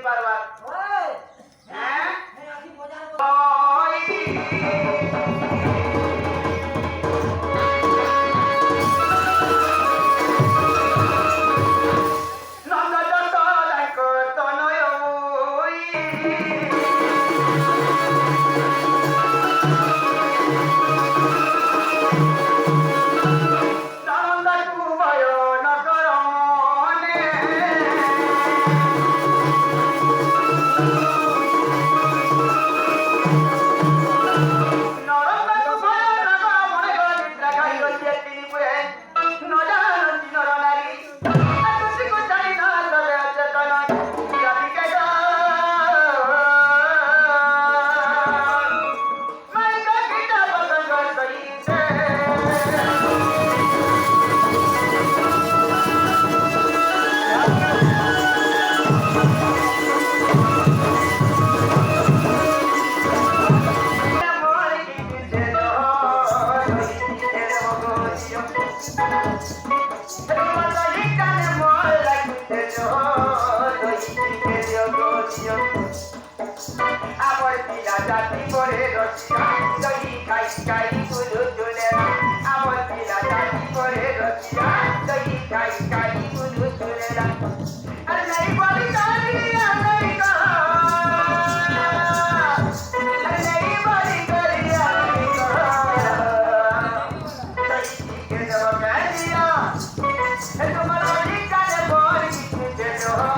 পারবা ওই হ্যাঁ এই রাখি বাজার ওই Amor, tira, ya te corre, rosita, soy kai, kai, pulu, tulera. Amor, tira, ya te corre, rosita, soy kai, kai, pulu, tulera. Allah, igualita, Allah, igualita. Allah, igualita, Allah, soy que te lo quería. Es como la rica de por que te lo